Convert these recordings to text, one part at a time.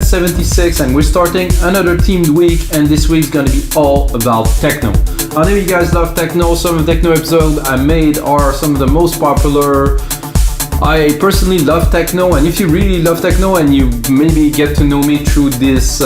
76 and we're starting another themed week, and this week's gonna be all about techno. I know you guys love techno. Some of the techno episodes I made are some of the most popular. I personally love techno, and if you really love techno and you maybe get to know me through this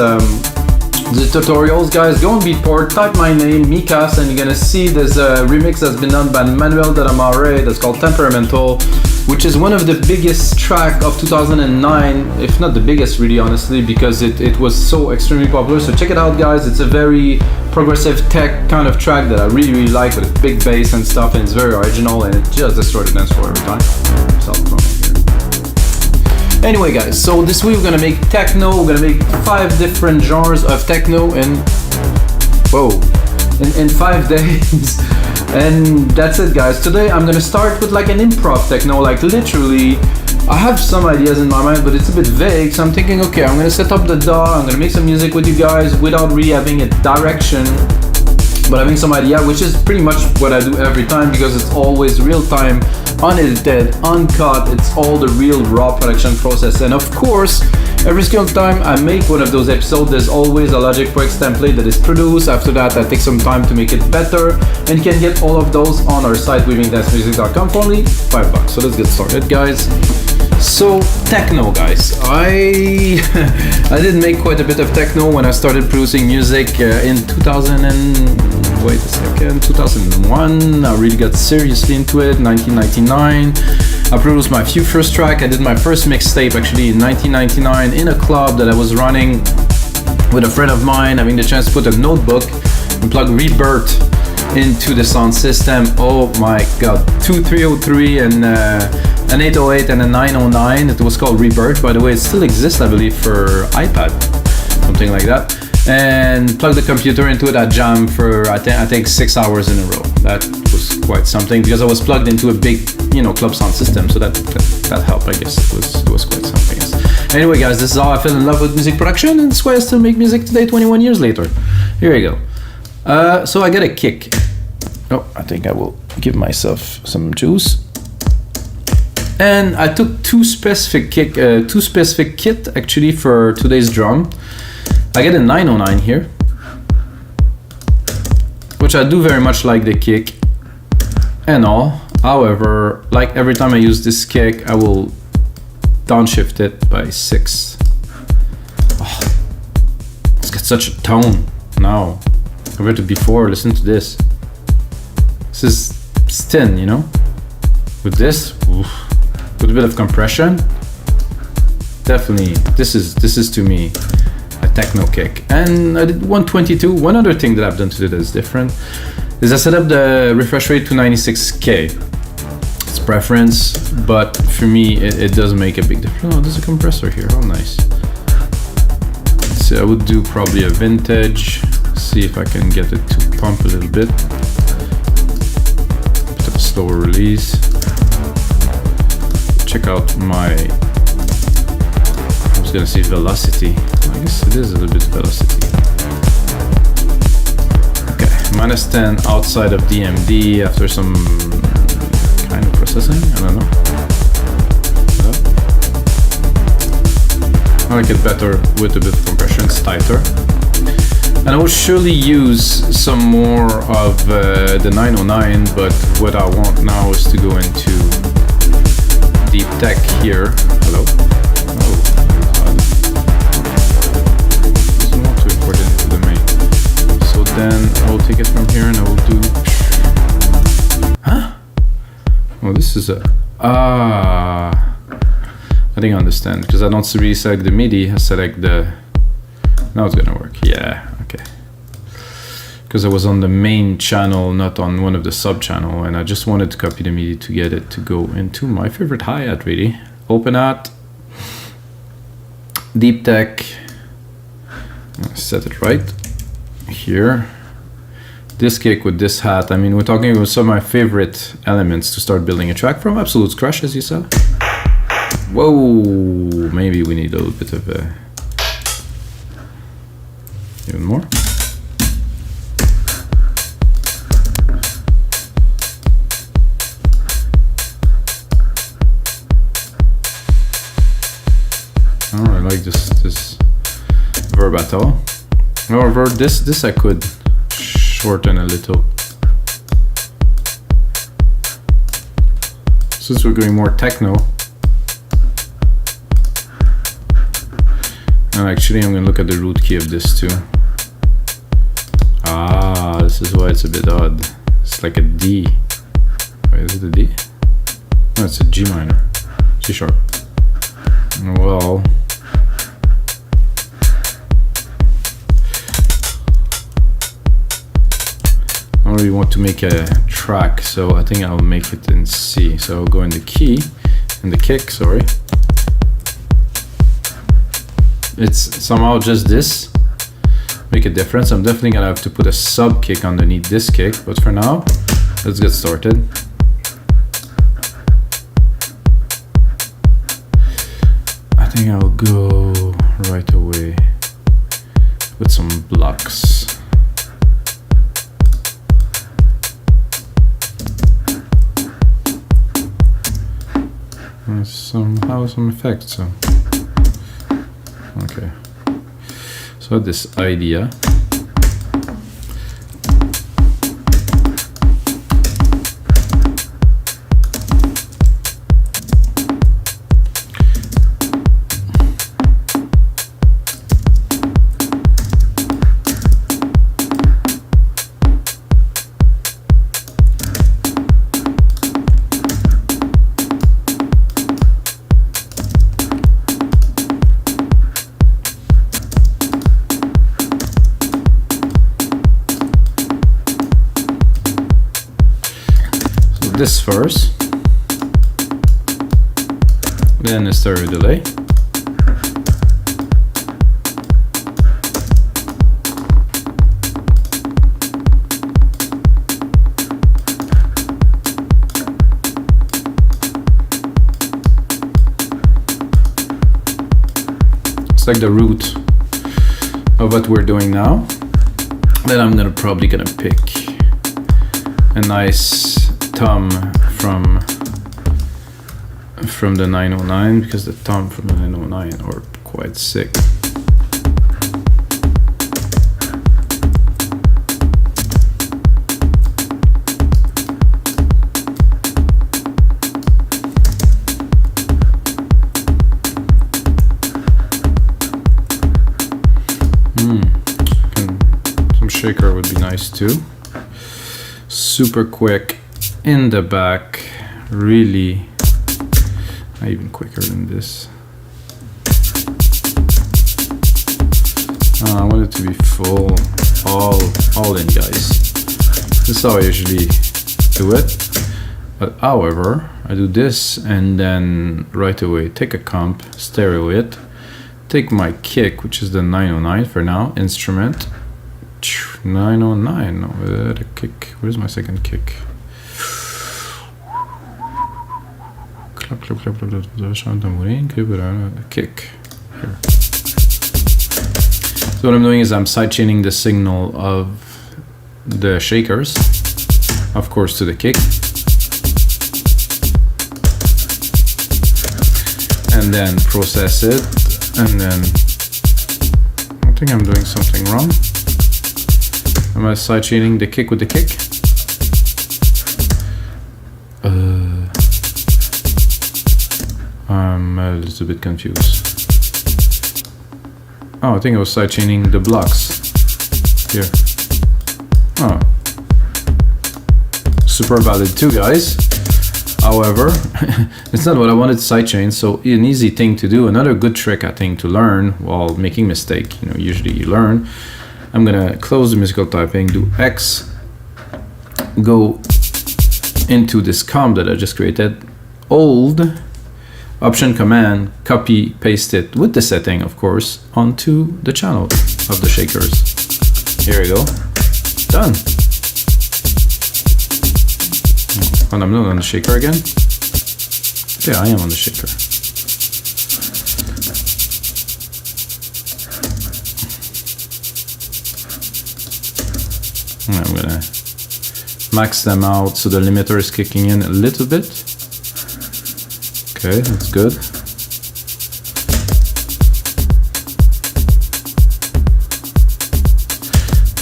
the tutorials, guys, go on Beatport, type my name, Mikas, and you're gonna see there's a remix that's been done by Manuel de la Mare that's called Temperamental, which is one of the biggest track of 2009, if not the biggest, really, honestly, because it was so extremely popular. So check it out, guys. It's a very progressive tech kind of track that I really like, with a big bass and stuff, and it's very original, and it just destroyed the dance floor every time. Anyway, guys, so this week we're gonna make techno. We're gonna make 5 different genres of techno in 5 days. And that's it, guys. Today I'm gonna start with like an improv techno, like literally I have some ideas in my mind, but it's a bit vague, so I'm thinking, okay, I'm gonna set up the DAW, I'm gonna make some music with you guys without really having a direction, but having some idea, which is pretty much what I do every time, because it's always real time, unedited, uncut. It's all the real raw production process. And of course, every single time I make one of those episodes, there's always a Logic Pro X template that is produced. After that, I take some time to make it better, and you can get all of those on our site, weavingdancemusic.com, for only $5. So let's get started, guys. So techno, guys, I did make quite a bit of techno when I started producing music in 2001. I really got seriously into it. 1999, I produced my first track. I did my first mixtape actually in 1999 in a club that I was running with a friend of mine, having the chance to put a notebook and plug Rebirth into the sound system. Oh my god, 2303 and an 808 and a 909. It was called Rebirth, by the way. It still exists, I believe, for iPad, something like that. And plug the computer into it. I jammed for I think 6 hours in a row. That was quite something, because I was plugged into a big, club sound system, so that helped, I guess. It was quite something. Yes. Anyway, guys, this is how I fell in love with music production, and that's why I still make music today, 21 years later. Here we go. So I get a kick. Oh, I think I will give myself some juice. And I took two specific kit actually for today's drum. I get a 909 here, which I do very much like the kick and all. However, like every time I use this kick, I will downshift it by 6. Oh, it's got such a tone now compared to before. Listen to this. This is thin, With this, with a bit of compression, definitely this is to me a techno kick. And I did 122. One other thing that I've done today that is different is I set up the refresh rate to 96K. It's preference, but for me it does make a big difference. Oh, there's a compressor here. Oh, nice. So I would do probably a vintage. See if I can get it to pump a little bit. Bit of a slower release. Check out my, I was gonna say velocity. I guess it is a little bit velocity. Okay, -10 outside of DMD after some kind of processing. I don't know. I like it better with a bit of compression. It's tighter. And I will surely use some more of the 909, but what I want now is to go into deep tech here. Hello. Oh, doesn't want to import it into the main. So then I will take it from here and I will do. Huh? Well, this is a. I think I understand, because I don't really select the MIDI. I select the. Now it's gonna work. Yeah. Okay. Because I was on the main channel, not on one of the sub channel, and I just wanted to copy the MIDI to get it to go into my favorite hi-hat, really. Open hat, deep tech, set it right here. This kick with this hat, I mean, we're talking about some of my favorite elements to start building a track from. Absolute crush, as you saw. Whoa, maybe we need a little bit of even more. Oh, I like this reverb at all. However, this I could shorten a little. Since we're going more techno. And actually I'm gonna look at the root key of this too. Ah, this is why it's a bit odd. It's like a D. Wait, is it a D? No, it's a G minor. C sharp. Well, I don't really want to make a track, so I think I'll make it in C. So I'll go in the key, in the kick, sorry. It's somehow just this. Make a difference. I'm definitely gonna have to put a sub kick underneath this kick, but for now, let's get started. I think I'll go right away with some blocks. Somehow some effects. So. Okay. So this idea. This first, then a stereo delay, it's like the root of what we're doing now. Then I'm probably gonna pick a nice tom from the 909, because the tom from the 909 are quite sick. Some shaker would be nice too. Super quick. In the back, really, even quicker than this. I want it to be full, all in, guys. This is how I usually do it. But however, I do this and then right away take a comp, stereo it, take my kick, which is the 909 for now, instrument. 909, no, the kick. Where's my second kick? Kick. Here. So what I'm doing is I'm sidechaining the signal of the shakers, of course, to the kick, and then process it, and then I think I'm doing something wrong. Am I sidechaining the kick with the kick? I'm a little bit confused. Oh, I think I was sidechaining the blocks here. Oh, super valid too, guys. However, it's not what I wanted to sidechain, so an easy thing to do, another good trick I think to learn while making mistake, you know, usually you learn. I'm gonna close the musical typing, do X, go into this comp that I just created, hold, Option Command, copy, paste it with the setting, of course, onto the channel of the shakers. Here we go. Done. And I'm not on the shaker again. Yeah, I am on the shaker. And I'm gonna max them out so the limiter is kicking in a little bit. Okay, that's good.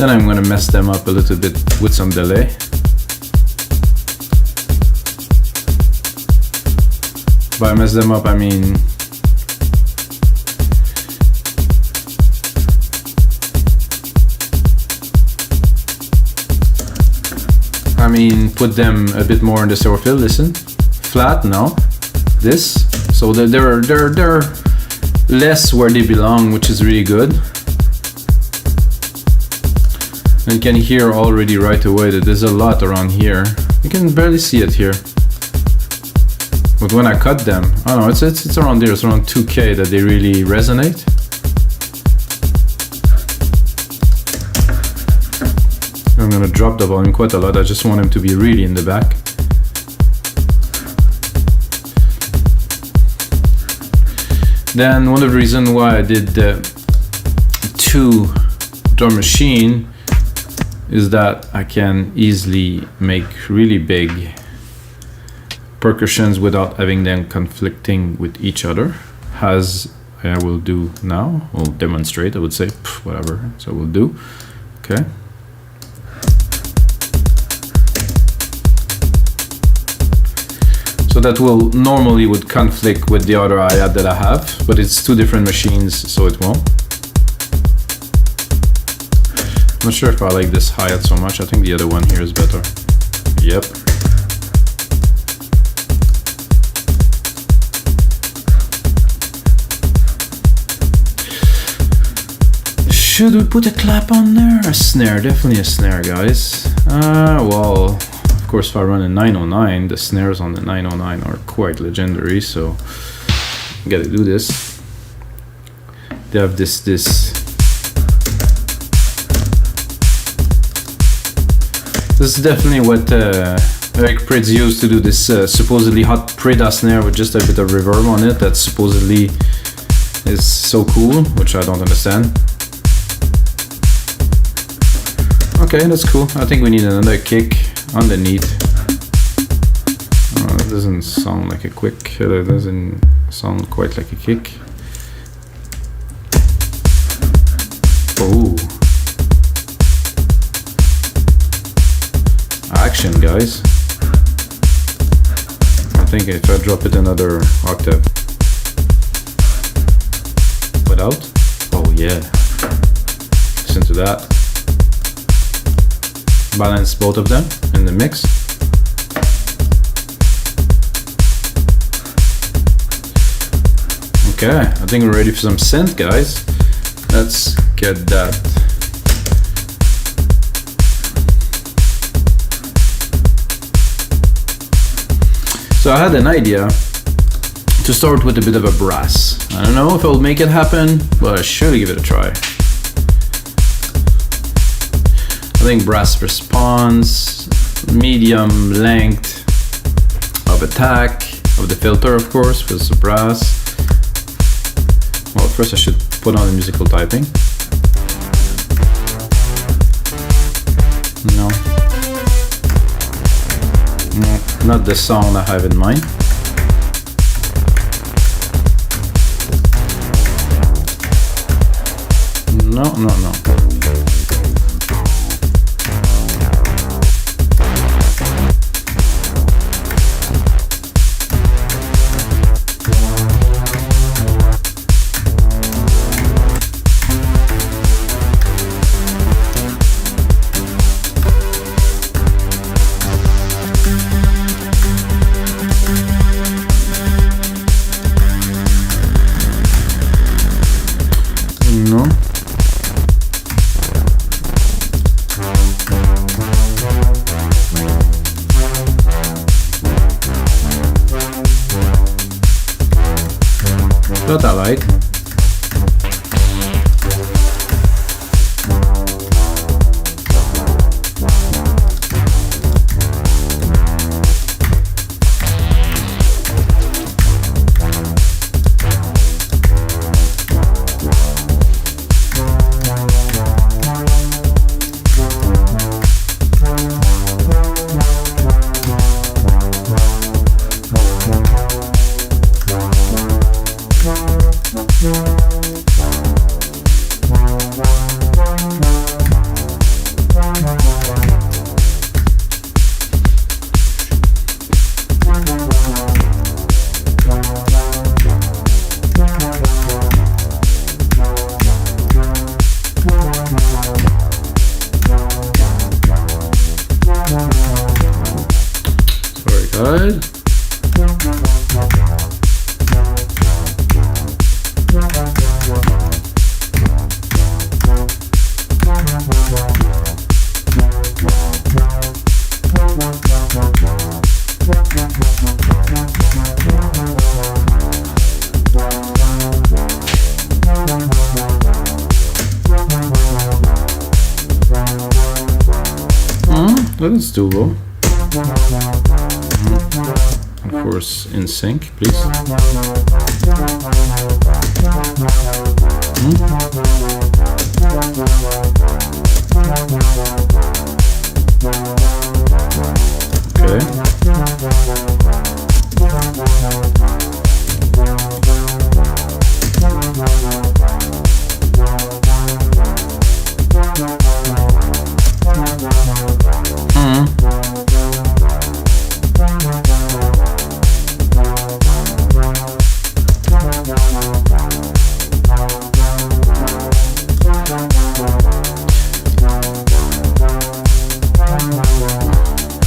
Then I'm gonna mess them up a little bit with some delay. By mess them up, I mean put them a bit more in the silver fill. Listen, flat now. This, so they're less where they belong, which is really good. And you can hear already right away that there's a lot around here. You can barely see it here. But when I cut them, I don't know, it's around there, it's around 2K that they really resonate. I'm gonna drop the volume quite a lot, I just want them to be really in the back. Then one of the reasons why I did the 2 drum machine is that I can easily make really big percussions without having them conflicting with each other, as I will do now. We'll demonstrate, I would say, whatever, so we'll do. Okay. So that will normally would conflict with the other hi-hat that I have, but it's 2 different machines, so it won't. I'm not sure if I like this hi-hat so much. I think the other one here is better. Yep. Should we put a clap on there? A snare, definitely a snare, guys. Well, of course, if I run a 909, the snares on the 909 are quite legendary, so I gotta do this. They have this. This is definitely what Eric Prydz used to do this supposedly hot Prida snare with just a bit of reverb on it. That supposedly is so cool, which I don't understand. Okay, that's cool. I think we need another kick underneath. That doesn't sound like a quick. That doesn't sound quite like a kick. Oh. Action, guys. I think if I drop it another octave. Without? Oh yeah. Listen to that. Balance both of them in the mix. Okay, I think we're ready for some synth, guys. Let's get that. So I had an idea to start with a bit of a brass. I don't know if I'll make it happen, but I should give it a try. I think brass response, medium length of attack, of the filter of course, with the brass. Well, first I should put on the musical typing. No. No, not the sound I have in mind. No. That I like. Well, that's doable. Of course, in sync, please. Okay.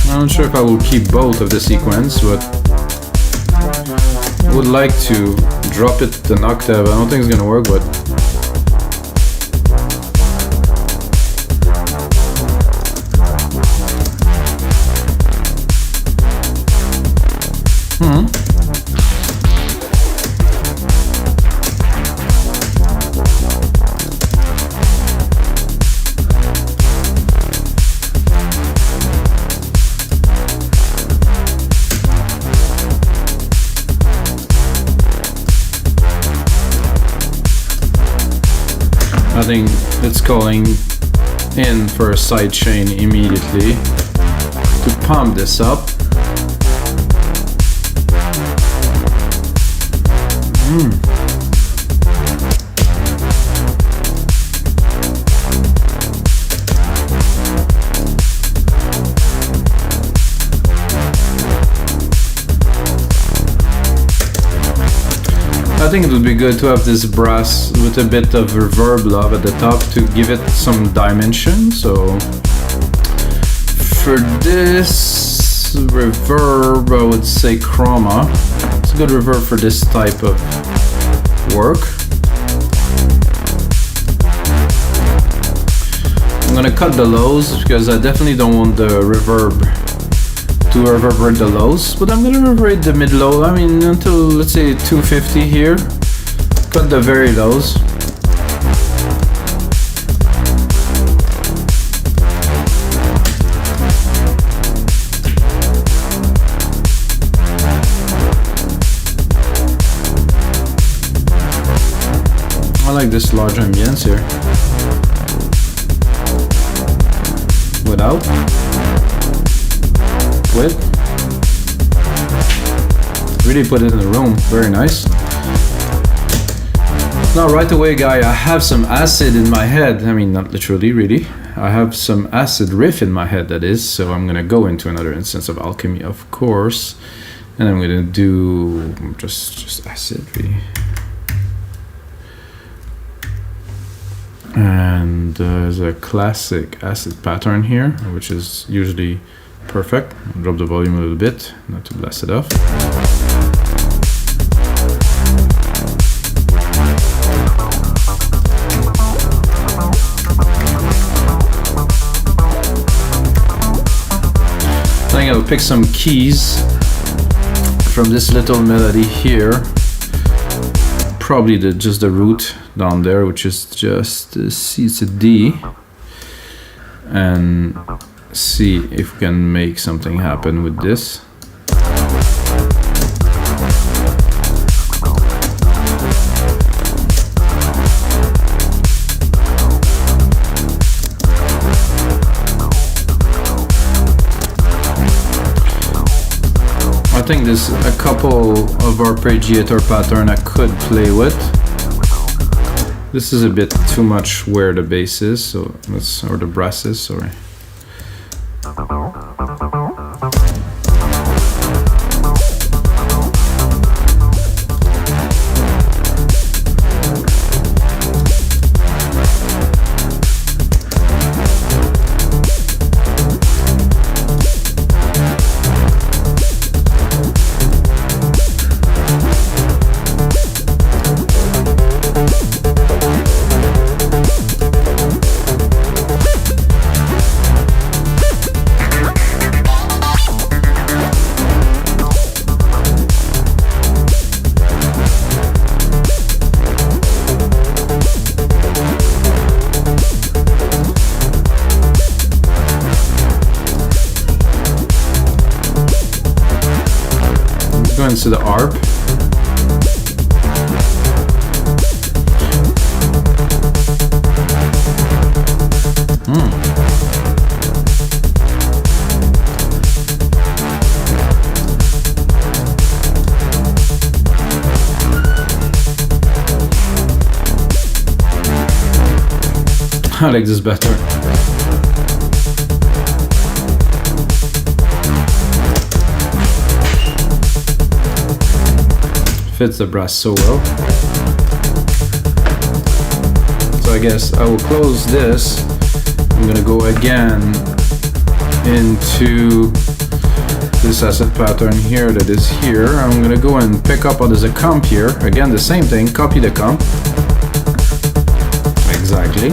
I'm not sure if I will keep both of the sequence, but I would like to drop it an octave. I don't think it's gonna work, but I think it's calling in for a side chain immediately to pump this up. I think it would be good to have this brass with a bit of reverb lob at the top to give it some dimension. So for this reverb, I would say chroma. It's a good reverb for this type of work. I'm gonna cut the lows because I definitely don't want the reverb to reverberate the lows, but I'm gonna reverberate the mid-low, I mean until let's say 250 here. Cut the very lows. I like this large ambience here. Without. With. Really put it in the room, very nice. Now right away, guy, I have some acid in my head. I mean, not literally, really. I have some acid riff in my head, that is. So I'm gonna go into another instance of alchemy, of course. And I'm gonna do just acid, really. And there's a classic acid pattern here, which is usually perfect. I'll drop the volume a little bit, not to blast it off. I think I'll pick some keys from this little melody here. Probably just the root down there, which is just a C, it's a D. And see if we can make something happen with this. I think there's a couple of arpeggiator pattern I could play with. This is a bit too much where the bass is, so let's, or the brass is, sorry. difference to the harp. I like this better. Fits the brass so well. So I guess I will close this. I'm gonna go again into this asset pattern here that is here. I'm gonna go and pick up, there's a comp here. Again, the same thing, copy the comp. Exactly.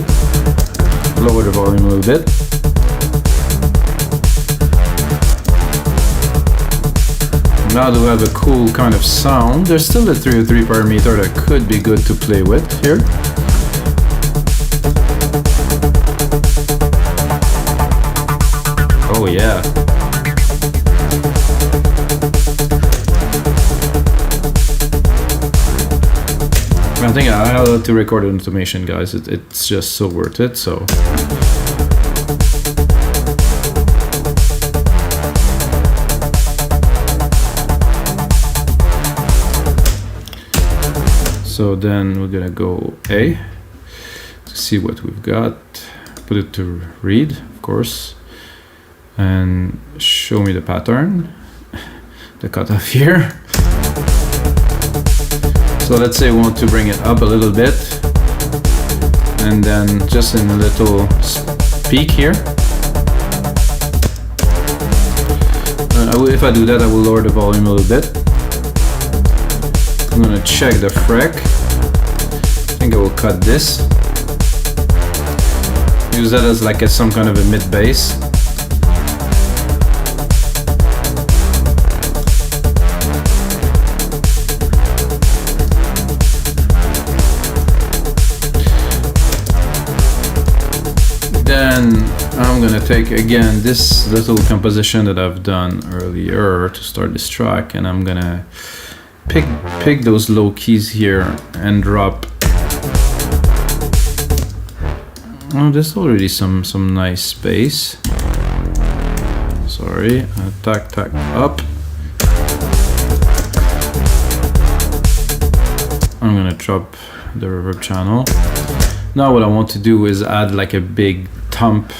Lower the volume a little bit. Now do we have a cool kind of sound. There's still a 303 parameter that could be good to play with here. Oh yeah. I think I have to record an automation, guys. It's just so worth it. So then we're gonna go A to see what we've got. Put it to read, of course, and show me the pattern, the cutoff here. So let's say we want to bring it up a little bit, and then just in a little peak here. If I do that, I will lower the volume a little bit. I'm gonna check the freq. I think I will cut this. Use that as like some kind of a mid bass. Then I'm gonna take again this little composition that I've done earlier to start this track, and I'm gonna pick those low keys here and drop. Oh, there's already some nice bass. Sorry, tack up. I'm gonna drop the reverb channel. Now what I want to do is add like a big thump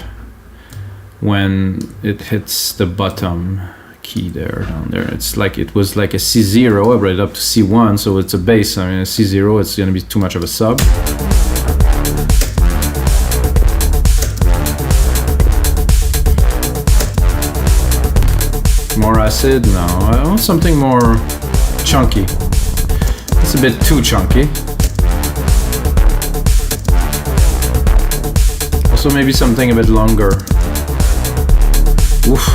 when it hits the bottom key there, down there. It's like, it was like a C0, I brought it up to C1, so it's a bass. I mean, a C0, it's gonna be too much of a sub. More acid? No, I want something more chunky. It's a bit too chunky. Also maybe something a bit longer. Oof.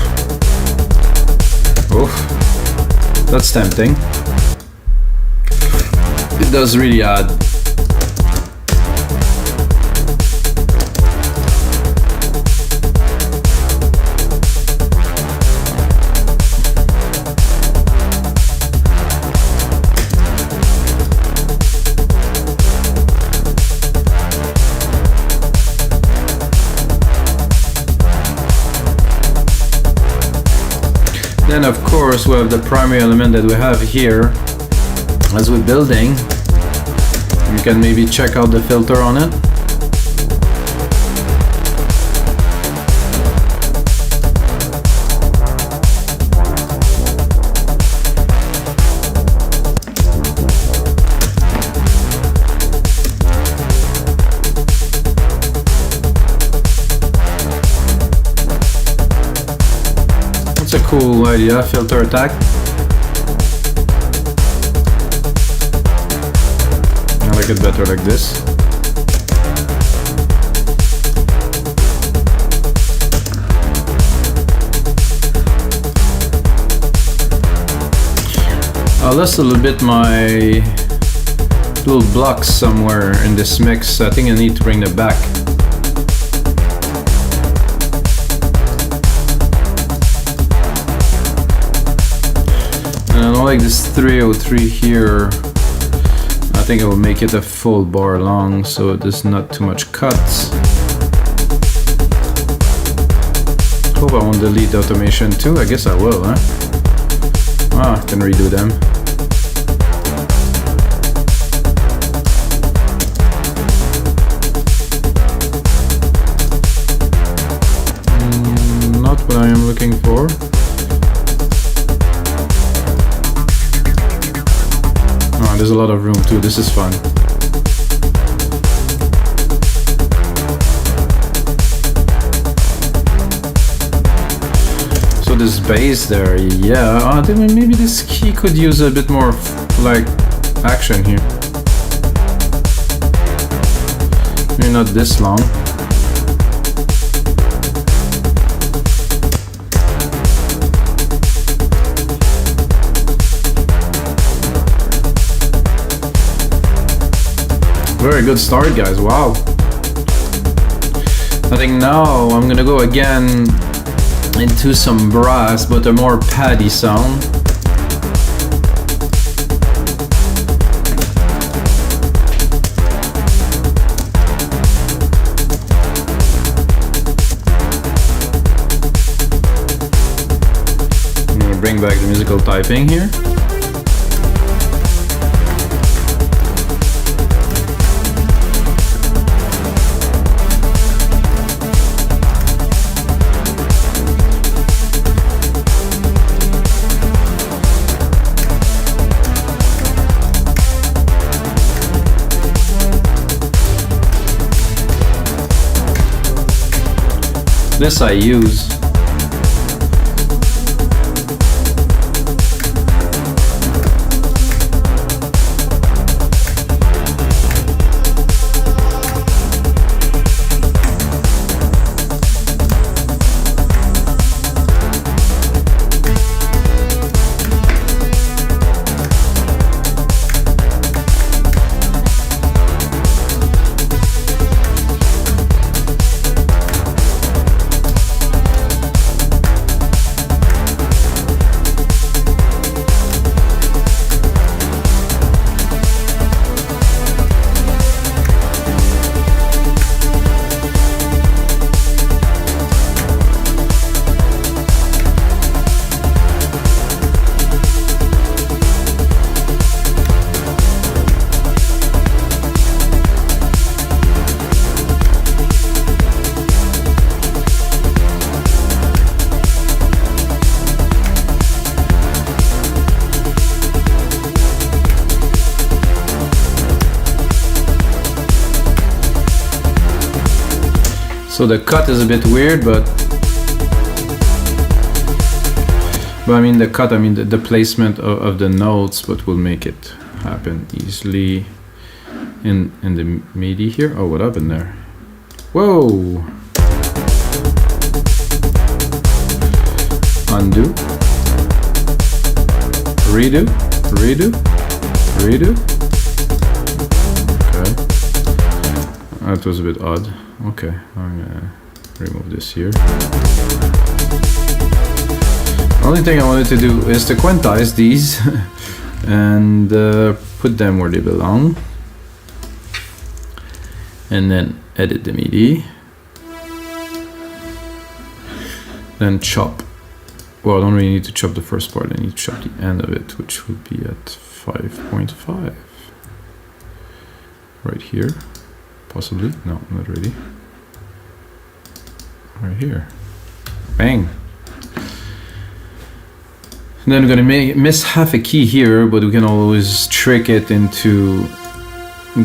Oof. That's tempting. It does really add. Then of course we have the primary element that we have here as we're building. You can maybe check out the filter on it. Cool idea, filter attack. I like it better like this. I lost a little bit my little blocks somewhere in this mix. I think I need to bring them back. And I don't like this 303 here. I think it will make it a full bar long, so there's not too much cuts. Hope I won't delete the automation too. I guess I will, huh? Ah, I can redo them. Not what I am looking for. Oh, there's a lot of room too. This is fun. So this bass there, yeah. Maybe this key could use a bit more like action here. Maybe not this long. Very good start, guys. Wow. I think now I'm gonna go again into some brass, but a more paddy sound. I'm gonna bring back the musical typing here. This I use. So the cut is a bit weird, but I mean the cut, I mean the placement of the notes, but we'll make it happen easily in the MIDI here. Oh, what happened there? Whoa! Undo. Redo. Redo. Redo. Okay. That was a bit odd. Okay, I'm gonna remove this here. The only thing I wanted to do is to quantize these and put them where they belong, and then edit the MIDI, then chop. Well, I don't really need to chop the first part, I need to chop the end of it, which would be at 5.5 right here. Possibly, no, not really. Right here, bang. And then we're gonna miss half a key here, but we can always trick it into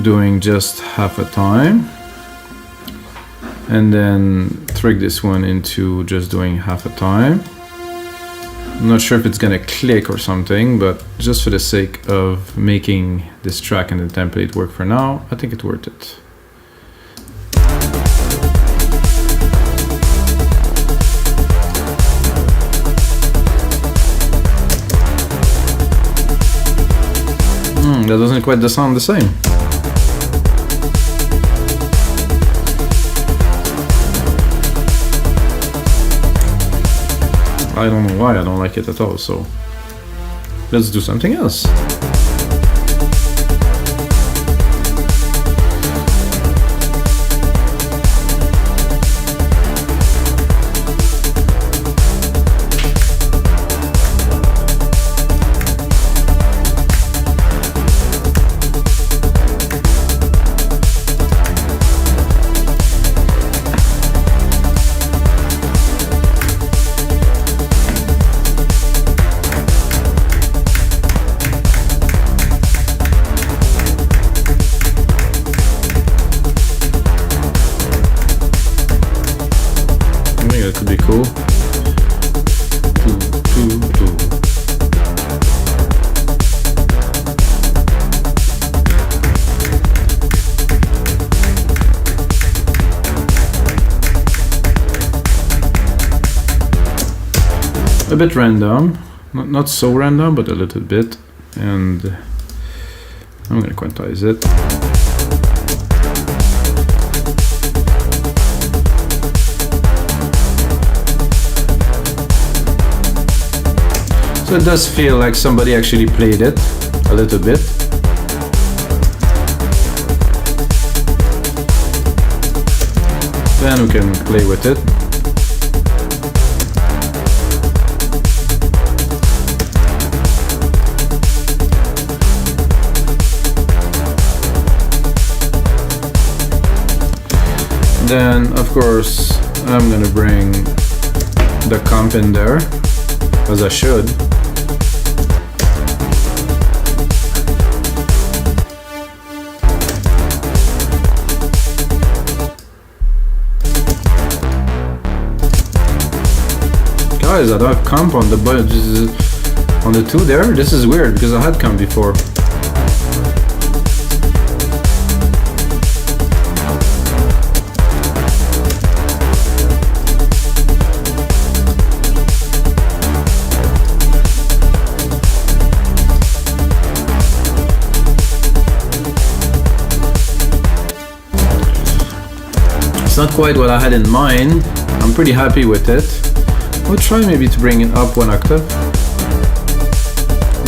doing just half a time, and then trick this one into just doing half a time. I'm not sure if it's gonna click or something, but just for the sake of making this track and the template work for now, I think it's worth it. That doesn't quite sound the same. I don't know why I don't like it at all, so let's do something else. Could be cool. A bit random, not so random, but a little bit, and I'm gonna quantize it. So it does feel like somebody actually played it a little bit. Then we can play with it. Then, of course, I'm gonna bring the comp in there, as I should. Guys, I don't have comp on the on the two there. This is weird because I had comp before. It's not quite what I had in mind. I'm pretty happy with it. We'll try maybe to bring it up one octave.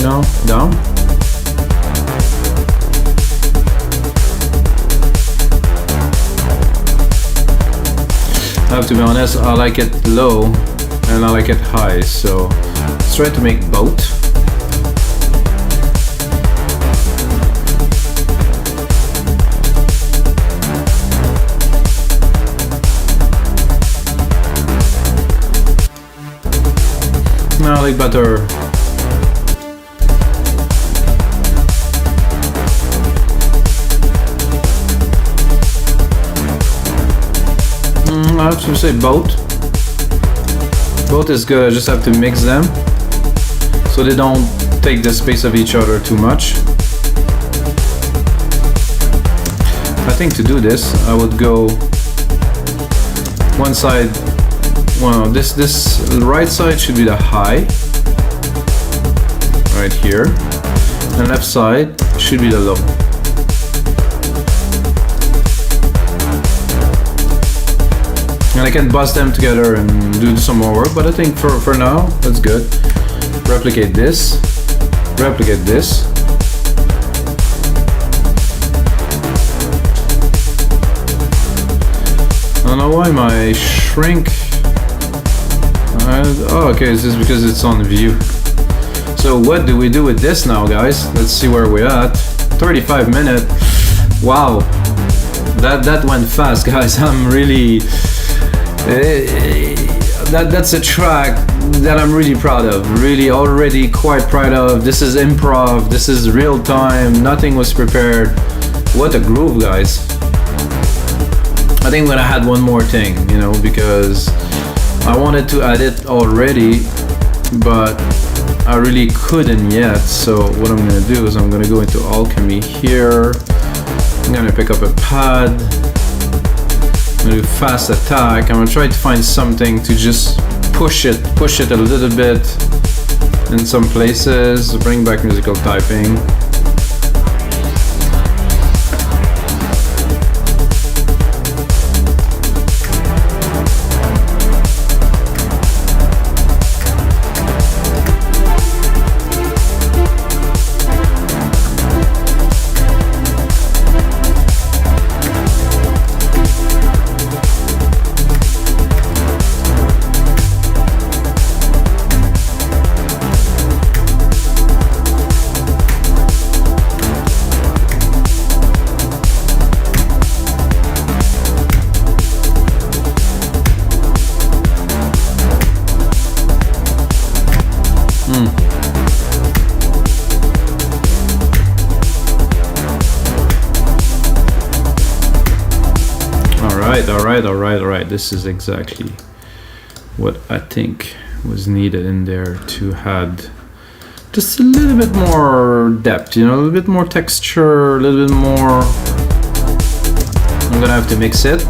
No, down. I have to be honest, I like it low and I like it high, so let's try to make both. No, I like better. I have to say both. Both is good, I just have to mix them so they don't take the space of each other too much. I think to do this, I would go one side. Well, this right side should be the high, right here, and left side should be the low. And I can bust them together and do some more work, but I think for now, that's good. Replicate this, replicate this. I don't know why my shrink. Oh, okay, it's just because it's on view. So what do we do with this now, guys? Let's see where we're at. 35 minutes. Wow, that went fast, guys. I'm really that's a track that I'm really proud of. Really, already quite proud of. This is improv. This is real time. Nothing was prepared. What a groove, guys. I think I'm gonna add one more thing, you know, because I wanted to add it already, but I really couldn't yet. So what I'm gonna do is I'm gonna go into alchemy here. I'm gonna pick up a pad. I'm gonna do fast attack. I'm gonna try to find something to just push it a little bit in some places. Bring back musical typing. Alright. This is exactly what I think was needed in there to add just a little bit more depth, you know, a little bit more texture, a little bit more. I'm gonna have to mix it.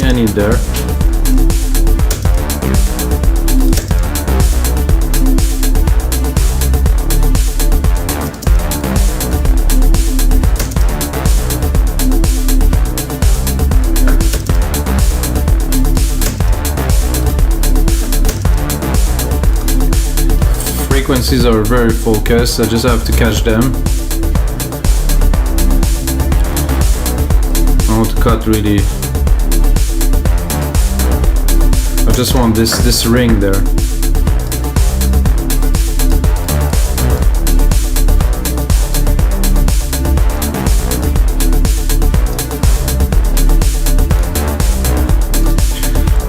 I need there. Frequencies are very focused, I just have to catch them. I want to cut really. I just want this ring there.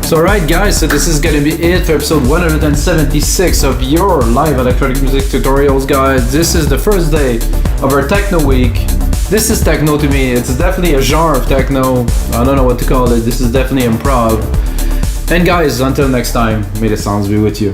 So alright guys, so this is gonna be it for episode 176 of your live electronic music tutorials, guys. This is the first day of our techno week. This is techno to me. It's definitely a genre of techno. I don't know what to call it. This is definitely improv. And guys, until next time, may the sounds be with you.